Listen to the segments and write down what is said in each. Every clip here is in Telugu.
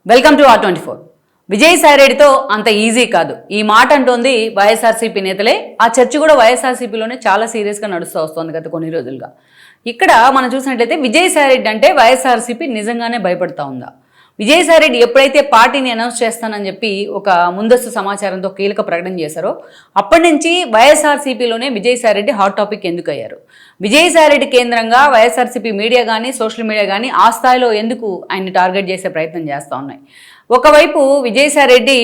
Welcome to R24. విజయసాయిరెడ్డితో అంత ఈజీ కాదు ఈ మాట అంటోంది వైఎస్ఆర్సీపీ నేతలే. ఆ చర్చ కూడా వైఎస్ఆర్సీపీలోనే చాలా సీరియస్గా నడుస్తూ వస్తుంది గత కొన్ని రోజులుగా. ఇక్కడ మనం చూసినట్లయితే విజయసాయిరెడ్డి అంటే వైఎస్ఆర్సీపీ నిజంగానే భయపడతా ఉందా? విజయసాయిరెడ్డి ఎప్పుడైతే పార్టీని అనౌన్స్ చేస్తానని చెప్పి ఒక ముందస్తు సమాచారంతో కీలక ప్రకటన చేశారో అప్పటి నుంచి వైఎస్ఆర్సీపీలోనే విజయసాయిరెడ్డి హాట్ టాపిక్ ఎందుకు అయ్యారు? విజయసాయిరెడ్డి కేంద్రంగా వైఎస్ఆర్సీపీ మీడియా కానీ సోషల్ మీడియా కానీ ఆ స్థాయిలో ఎందుకు ఆయన్ని టార్గెట్ చేసే ప్రయత్నం చేస్తూ ఉన్నాయి? ఒకవైపు విజయసాయిరెడ్డి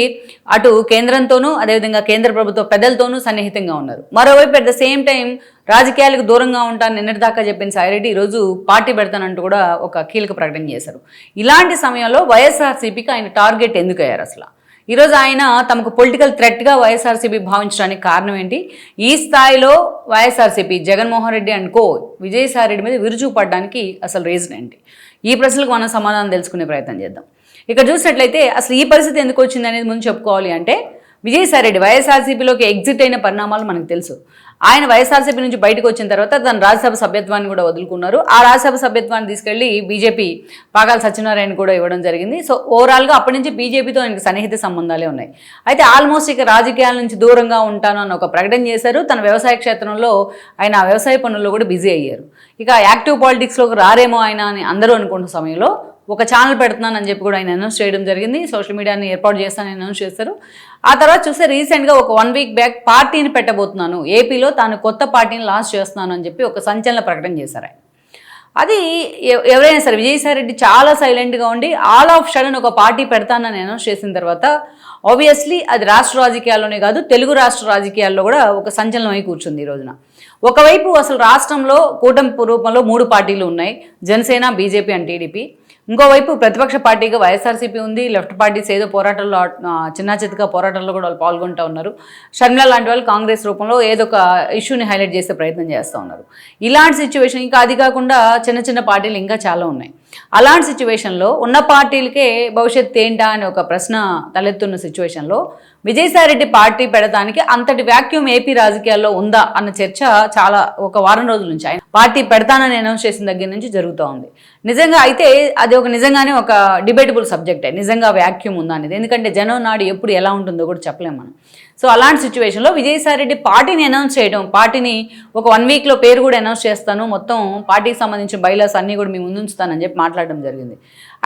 అటు కేంద్రంతోనూ అదేవిధంగా కేంద్ర ప్రభుత్వ పెద్దలతోనూ సన్నిహితంగా ఉన్నారు. మరోవైపు అట్ ద సేమ్ టైం రాజకీయాలకు దూరంగా ఉంటాను నిన్నటిదాకా చెప్పిన సాయిరెడ్డి ఈరోజు పార్టీ పెడతానంటూ కూడా ఒక కీలక ప్రకటన చేశారు. ఇలాంటి సమయంలో వైఎస్ఆర్సీపీకి ఆయన టార్గెట్ ఎందుకు అయ్యారు అసలు? ఈరోజు ఆయన తమకు పొలిటికల్ థ్రెట్గా వైఎస్ఆర్సీపీ భావించడానికి కారణం ఏంటి? ఈ స్థాయిలో వైఎస్ఆర్సీపీ జగన్మోహన్ రెడ్డి అండ్ కో విజయసాయిరెడ్డి మీద విరుచుకుపడడానికి అసలు రీజన్ ఏంటి? ఈ ప్రశ్నలకు మనం సమాధానం తెలుసుకునే ప్రయత్నం చేద్దాం. ఇక్కడ చూసినట్లయితే అసలు ఈ పరిస్థితి ఎందుకు వచ్చింది అనేది ముందు చెప్పుకోవాలి అంటే, విజయసాయిరెడ్డి వైఎస్ఆర్సీపీలోకి ఎగ్జిట్ అయిన పరిణామాలు మనకు తెలుసు. ఆయన వైఎస్ఆర్సీపీ నుంచి బయటకు వచ్చిన తర్వాత తన రాజ్యసభ సభ్యత్వాన్ని కూడా వదులుకున్నారు. ఆ రాజ్యసభ సభ్యత్వాన్ని తీసుకెళ్లి బీజేపీ పాగాల సత్యనారాయణ కూడా ఇవ్వడం జరిగింది. సో ఓవరాల్గా అప్పటి నుంచి బీజేపీతో ఆయనకు సన్నిహిత సంబంధాలే ఉన్నాయి. అయితే ఆల్మోస్ట్ ఇక రాజకీయాల నుంచి దూరంగా ఉంటాను అన్న ఒక ప్రకటన చేశారు. తన వ్యవసాయ క్షేత్రంలో ఆయన ఆ వ్యవసాయ పనుల్లో కూడా బిజీ అయ్యారు. ఇక యాక్టివ్ పాలిటిక్స్లోకి రారేమో ఆయన అని అందరూ అనుకున్న సమయంలో ఒక ఛానల్ పెడుతున్నానని చెప్పి కూడా ఆయన అనౌన్స్ చేయడం జరిగింది. సోషల్ మీడియాని ఏర్పాటు చేస్తానని అనౌన్స్ చేస్తారు. ఆ తర్వాత చూస్తే రీసెంట్గా ఒక 1 వీక్ బ్యాక్ పార్టీని పెట్టబోతున్నాను, ఏపీలో తాను కొత్త పార్టీని లాంచ్ చేస్తున్నాను అని చెప్పి ఒక సంచలన ప్రకటన చేశారు ఆయన. అది ఎవరైనా సరే విజయసాయిరెడ్డి చాలా సైలెంట్గా ఉండి ఆల్ ఆఫ్ సడన్ ఒక పార్టీ పెడతానని అనౌన్స్ చేసిన తర్వాత ఆబ్వియస్లీ అది రాష్ట్ర రాజకీయాల్లోనే కాదు తెలుగు రాష్ట్ర రాజకీయాల్లో కూడా ఒక సంచలనమై కూర్చుంది ఈ రోజున. ఒకవైపు అసలు రాష్ట్రంలో కూటమి రూపంలో 3 పార్టీలు ఉన్నాయి, జనసేన, బీజేపీ అండ్ టీడీపీ. ఇంకోవైపు ప్రతిపక్ష పార్టీగా వైఎస్ఆర్సీపీ ఉంది. లెఫ్ట్ పార్టీస్ ఏదో పోరాటాల్లో చిన్న చితక పోరాటాల్లో కూడా వాళ్ళు పాల్గొంటూ ఉన్నారు. షర్మిల లాంటి వాళ్ళు కాంగ్రెస్ రూపంలో ఏదో ఒక ఇష్యూని హైలైట్ చేసే ప్రయత్నం చేస్తూ ఉన్నారు. ఇలాంటి సిచ్యువేషన్ ఇంకా అది కాకుండా చిన్న చిన్న పార్టీలు ఇంకా చాలా ఉన్నాయి. అలాంటి సిచ్యువేషన్లో ఉన్న పార్టీలకే భవిష్యత్తు ఏంటా అని ఒక ప్రశ్న తలెత్తున్న సిచ్యువేషన్లో విజయసాయిరెడ్డి పార్టీ పెడతానికి అంతటి వ్యాక్యూమ్ ఏపీ రాజకీయాల్లో ఉందా అన్న చర్చ చాలా ఒక వారం రోజుల నుంచి ఆయన పార్టీ పెడతానని అనౌన్స్ చేసిన దగ్గర నుంచి జరుగుతూ ఉంది. నిజంగా అయితే అది నిజంగానే ఒక డిబేటబుల్ సబ్జెక్టే, నిజంగా వ్యాక్యూమ్ ఉందా అనేది. ఎందుకంటే జనం నాడు ఎప్పుడు ఎలా ఉంటుందో కూడా చెప్పలేము మనం. సో అలాంటి సిచ్యువేషన్లో విజయసాయిరెడ్డి పార్టీని అనౌన్స్ చేయడం, పార్టీని ఒక 1 వీక్లో పేరు కూడా అనౌన్స్ చేస్తాను, మొత్తం పార్టీకి సంబంధించిన బైలాస్ అన్నీ కూడా మీ ముందు ఉంచుతానని చెప్పి మాట్లాడడం జరిగింది.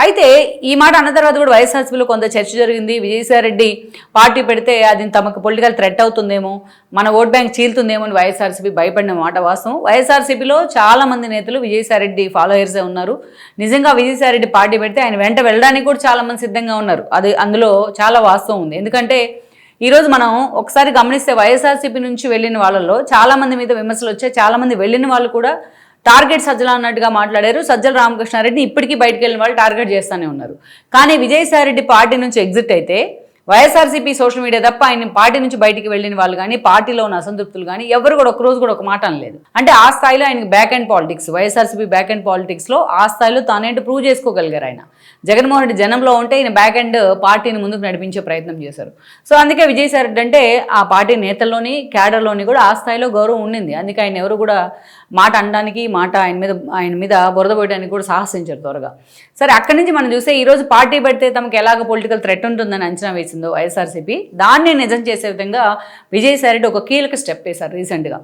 అయితే ఈ మాట అన్న తర్వాత కూడా వైఎస్ఆర్సీపీలో కొంత చర్చ జరిగింది. విజయసాయిరెడ్డి పార్టీ పెడితే అది తమకు పొలిటికల్ థ్రెట్ అవుతుందేమో, మన ఓట్ బ్యాంక్ చీలుతుందేమో అని వైఎస్ఆర్సీపీ భయపడిన మాట వాస్తవం. వైఎస్ఆర్సీపీలో చాలా మంది నేతలు విజయసాయిరెడ్డి ఫాలోయర్సే ఉన్నారు. నిజంగా విజయసాయిరెడ్డి పార్టీ పెడితే ఆయన వెంట వెళ్ళడానికి కూడా చాలా మంది సిద్ధంగా ఉన్నారు. అది అందులో చాలా వాస్తవం ఉంది. ఎందుకంటే ఈరోజు మనం ఒకసారి గమనిస్తే వైఎస్ఆర్సీపీ నుంచి వెళ్ళిన వాళ్ళలో చాలా మంది మీద విమర్శలు వచ్చాయి. చాలా మంది వెళ్ళిన వాళ్ళు కూడా టార్గెట్ సజ్జల అన్నట్టుగా మాట్లాడారు. సజ్జల రామకృష్ణారెడ్డి ఇప్పటికీ బయటకు వెళ్ళిన వాళ్ళు టార్గెట్ చేస్తూనే ఉన్నారు. కానీ విజయసాయిరెడ్డి పార్టీ నుంచి ఎగ్జిట్ అయితే వైఎస్ఆర్సీపీ సోషల్ మీడియా తప్ప ఆయన పార్టీ నుంచి బయటికి వెళ్ళిన వాళ్ళు కానీ పార్టీలో ఉన్న అసంతృప్తులు కానీ ఎవరు కూడా ఒక రోజు కూడా ఒక మాట అనలేదు. అంటే ఆ స్థాయిలో ఆయనకి back and politics, YSRCP back and పాలిటిక్స్లో ఆ స్థాయిలో తానేంటో ప్రూవ్ చేసుకోగలిగారు ఆయన. జగన్మోహన్ రెడ్డి జనంలో ఉంటే ఈయన బ్యాక్ అండ్ పార్టీని ముందుకు నడిపించే ప్రయత్నం చేశారు. సో అందుకే విజయసాయిరెడ్డి అంటే ఆ పార్టీ నేతల్లోని క్యాడర్లోని కూడా ఆ స్థాయిలో గౌరవం ఉండింది. అందుకే ఆయన ఎవరు కూడా మాట అనడానికి, మాట ఆయన మీద బురద పోయడానికి కూడా సాహసించారు త్వరగా. సరే, అక్కడి నుంచి మనం చూస్తే ఈరోజు పార్టీ పెడితే తమకు ఎలాగ పొలిటికల్ థ్రెట్ ఉంటుందని అంచనా వేసిందో వైఎస్ఆర్సీపీ, దాన్ని నిజం చేసే విధంగా విజయసాయిరెడ్డి ఒక కీలక స్టెప్ వేశారు రీసెంట్గా.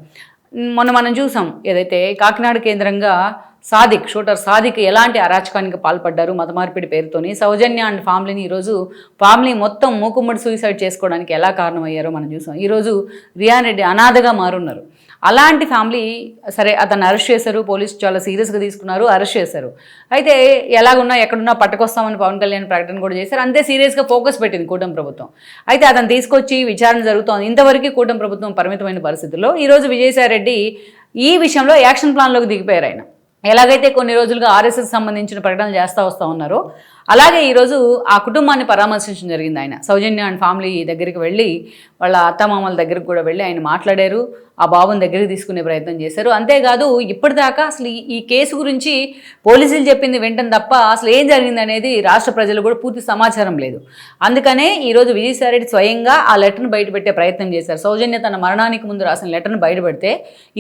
మొన్న మనం చూసాం ఏదైతే కాకినాడ కేంద్రంగా షూటర్ సాదిక్ ఎలాంటి అరాచకానికి పాల్పడ్డారు మత మార్పిడి పేరుతోని. సౌజన్య అండ్ ఫ్యామిలీని ఈరోజు ఫ్యామిలీ మొత్తం మూకుమ్మడి సూసైడ్ చేసుకోవడానికి ఎలా కారణమయ్యారో మనం చూసాం. ఈరోజు రియాన్ రెడ్డి అనాథగా మారున్నారు. అలాంటి ఫ్యామిలీ సరే అతన్ని అరెస్ట్ చేశారు, పోలీసు చాలా సీరియస్గా తీసుకున్నారు, అరెస్ట్ చేశారు. అయితే ఎలాగున్నా ఎక్కడున్నా పట్టుకొస్తామని పవన్ కళ్యాణ్ ప్రకటన కూడా చేశారు. అంతే సీరియస్గా ఫోకస్ పెట్టింది కూటమి ప్రభుత్వం. అయితే అతను తీసుకొచ్చి విచారణ జరుగుతోంది. ఇంతవరకు కూటమి ప్రభుత్వం పరిమితమైన పరిస్థితుల్లో ఈరోజు విజయసాయిరెడ్డి ఈ విషయంలో యాక్షన్ ప్లాన్లోకి దిగిపోయారు. ఆయన ఎలాగైతే కొన్ని రోజులుగా ఆర్ఎస్ఎస్ సంబంధించిన ప్రకటనలు చేస్తూ వస్తూ ఉన్నారో అలాగే ఈరోజు ఆ కుటుంబాన్ని పరామర్శించడం జరిగింది. ఆయన సౌజన్య అండ్ ఫ్యామిలీ దగ్గరికి వెళ్ళి వాళ్ళ అత్తమామల దగ్గరికి కూడా వెళ్ళి ఆయన మాట్లాడారు. ఆ బాబుని దగ్గరికి తీసుకునే ప్రయత్నం చేశారు. అంతేకాదు ఇప్పటిదాకా అసలు ఈ కేసు గురించి పోలీసులు చెప్పింది వింటం తప్ప అసలు ఏం జరిగింది అనేది రాష్ట్ర ప్రజలు కూడా పూర్తి సమాచారం లేదు. అందుకనే ఈరోజు విజయసాయిరెడ్డి స్వయంగా ఆ లెటర్ను బయటపెట్టే ప్రయత్నం చేశారు. సౌజన్య తన మరణానికి ముందు రాసిన లెటర్ను బయటపెడితే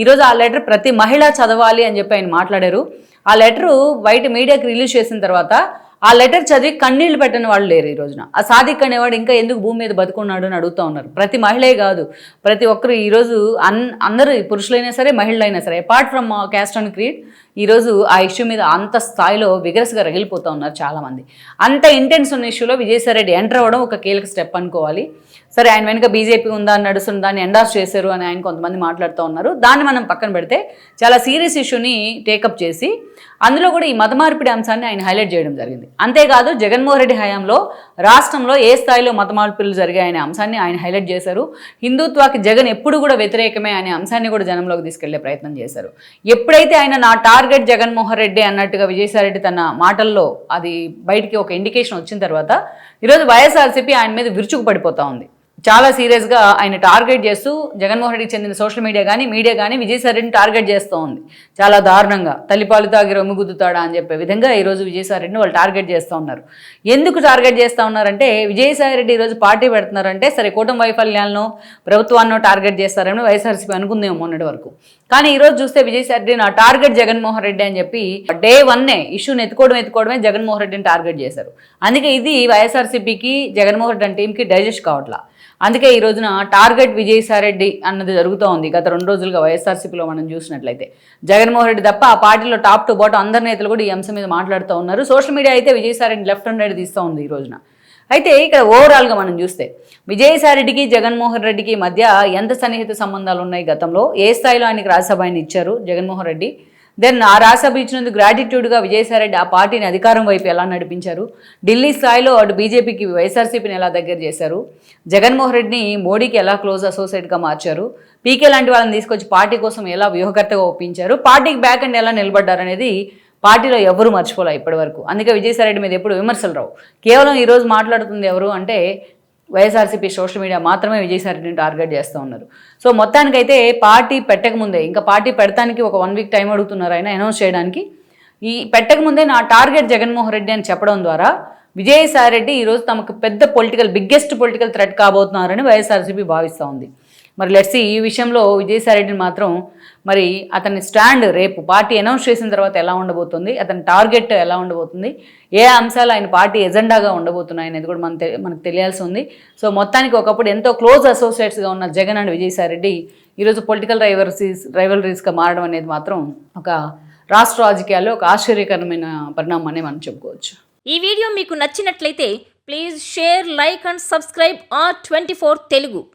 ఈరోజు ఆ లెటర్ ప్రతి మహిళ చదవాలి అని చెప్పి ఆయన మాట్లాడారు. ఆ లెటరు బయట మీడియాకి రిలీజ్ చేసిన తర్వాత ఆ లెటర్ చదివి కన్నీళ్లు పెట్టని వాళ్ళు లేరు ఈ రోజున. ఆ సాదిక్ అనేవాడు ఇంకా ఎందుకు భూమి మీద బతుకున్నాడు అని అడుగుతూ ఉన్నారు. ప్రతి మహిళే కాదు, ప్రతి ఒక్కరు ఈరోజు అందరూ పురుషులైనా సరే మహిళలైనా సరే apart from caste and creed ఈరోజు ఆ ఇష్యూ మీద అంత స్థాయిలో విగరస్గా రగిలిపోతూ ఉన్నారు చాలామంది. అంత ఇంటెన్స్ ఉన్న ఇష్యూలో విజయసాయిరెడ్డి ఎంటర్ అవ్వడం ఒక కీలక స్టెప్ అనుకోవాలి. సరే, ఆయన వెనుక బీజేపీ ఉందా అని నడుస్తుంది, దాన్ని ఎండార్స్ చేశారు అని ఆయన కొంతమంది మాట్లాడుతూ ఉన్నారు. దాన్ని మనం పక్కన పెడితే చాలా సీరియస్ ఇష్యూని టేకప్ చేసి అందులో కూడా ఈ మత మార్పిడి అంశాన్ని ఆయన హైలైట్ చేయడం జరిగింది. అంతేకాదు జగన్మోహన్ రెడ్డి హయాంలో రాష్ట్రంలో ఏ స్థాయిలో మత మార్పులు జరిగాయనే అంశాన్ని ఆయన హైలైట్ చేశారు. హిందుత్వాకి జగన్ ఎప్పుడు కూడా వ్యతిరేకమే అనే అంశాన్ని కూడా జనంలోకి తీసుకెళ్లే ప్రయత్నం చేశారు. ఎప్పుడైతే ఆయన నా టార్గెట్ జగన్మోహన్ రెడ్డి అన్నట్టుగా విజయసాయిరెడ్డి తన మాటల్లో అది బయటికి ఒక ఇండికేషన్ వచ్చిన తర్వాత ఈరోజు వైఎస్ఆర్సీపీ ఆయన మీద విరుచుకు పడిపోతూ ఉంది. చాలా సీరియస్గా ఆయన టార్గెట్ చేస్తూ జగన్మోహన్ రెడ్డికి చెందిన సోషల్ మీడియా కానీ విజయసాయిరెడ్డిని టార్గెట్ చేస్తూ ఉంది చాలా దారుణంగా. తల్లిపాలు తాగి రొమ్ము గుద్దుతాడా అని చెప్పే విధంగా ఈరోజు విజయసాయిరెడ్డిని వాళ్ళు టార్గెట్ చేస్తూ ఉన్నారు. ఎందుకు టార్గెట్ చేస్తూ ఉన్నారంటే విజయసాయిరెడ్డి ఈరోజు పార్టీ పెడుతున్నారంటే సరే కూటమి వైఫల్యాలను ప్రభుత్వాన్ని టార్గెట్ చేస్తారని వైఎస్ఆర్సీపీ అనుకుందేమో మొన్నటి వరకు. కానీ ఈరోజు చూస్తే విజయసాయిరెడ్డి నా టార్గెట్ జగన్మోహన్ రెడ్డి అని చెప్పి డే 1 ఇష్యూని ఎత్తుకోవడమే జగన్మోహన్ రెడ్డిని టార్గెట్ చేశారు. అందుకే ఇది వైఎస్ఆర్సీపీకి జగన్మోహన్ రెడ్డి టీంకి డైజెస్ట్ కావట్లా. అందుకే ఈ రోజున టార్గెట్ విజయసాయిరెడ్డి అన్నది జరుగుతూ ఉంది. గత 2 రోజులుగా వైఎస్ఆర్సీపీలో మనం చూసినట్లయితే జగన్మోహన్ రెడ్డి తప్ప ఆ పార్టీలో టాప్ టు బాటం అందరి నేతలు కూడా ఈ అంశం మీద మాట్లాడుతూ ఉన్నారు. సోషల్ మీడియా అయితే విజయసాయిరెడ్డి లెఫ్ట్ అండ్ రైట్ తీస్తూ ఉంది ఈ రోజున. అయితే ఇక్కడ ఓవరాల్గా మనం చూస్తే విజయసాయిరెడ్డికి జగన్మోహన్ రెడ్డికి మధ్య ఎంత సన్నిహిత సంబంధాలు ఉన్నాయి, గతంలో ఏ స్థాయిలో ఆయనకి రాజ్యసభ ఆయన ఇచ్చారు జగన్మోహన్ రెడ్డి, దెన్ ఆ రాజ్యసభ ఇచ్చినందుకు గ్రాటిట్యూడ్గా విజయసాయిరెడ్డి ఆ పార్టీని అధికారం వైపు ఎలా నడిపించారు, ఢిల్లీ స్థాయిలో అటు బీజేపీకి వైఎస్ఆర్సీపీని ఎలా దగ్గర చేశారు, జగన్మోహన్ రెడ్డిని మోడీకి ఎలా క్లోజ్ అసోసియేట్గా మార్చారు, పీకే లాంటి వాళ్ళని తీసుకొచ్చి పార్టీ కోసం ఎలా వ్యూహకర్తగా ఒప్పించారు, పార్టీకి బ్యాక్ అండ్ ఎలా నిలబడ్డారు అనేది పార్టీలో ఎవరు మర్చిపోలే ఇప్పటి వరకు. అందుకే విజయసాయిరెడ్డి మీద ఎప్పుడు విమర్శలు రావు. కేవలం ఈరోజు మాట్లాడుతుంది ఎవరు అంటే వైఎస్ఆర్సీపీ సోషల్ మీడియా మాత్రమే విజయసాయిరెడ్డిని టార్గెట్ చేస్తూ ఉన్నారు. సో మొత్తానికైతే పార్టీ పెట్టకముందే, ఇంకా పార్టీ పెడతానికి ఒక 1 వీక్ టైం అడుగుతున్నారు ఆయన అనౌన్స్ చేయడానికి. ఈ పెట్టకముందే నా టార్గెట్ జగన్మోహన్ రెడ్డి అని చెప్పడం ద్వారా విజయసాయిరెడ్డి ఈరోజు తమకు పెద్ద బిగ్గెస్ట్ పొలిటికల్ థ్రెట్ కాబోతున్నారని వైఎస్ఆర్సీపీ భావిస్తూ ఉంది. మరి లెట్స్ ఈ విషయంలో విజయసాయిరెడ్డిని మాత్రం మరి అతని స్టాండ్ రేపు పార్టీ అనౌన్స్ చేసిన తర్వాత ఎలా ఉండబోతుంది, అతని టార్గెట్ ఎలా ఉండబోతుంది, ఏ అంశాలు ఆయన పార్టీ ఎజెండాగా ఉండబోతున్నాయి అనేది కూడా మనకు తెలియాల్సి ఉంది. సో మొత్తానికి ఒకప్పుడు ఎంతో క్లోజ్ అసోసియేట్స్గా ఉన్న జగన్ అండ్ విజయసాయిరెడ్డి ఈరోజు పొలిటికల్ రైవల్రీస్గా మారడం అనేది మాత్రం ఒక రాష్ట్ర రాజకీయాల్లో ఒక ఆశ్చర్యకరమైన పరిణామం అని మనం చెప్పుకోవచ్చు. ఈ వీడియో మీకు నచ్చినట్లయితే please share, like and subscribe R24 Telugu.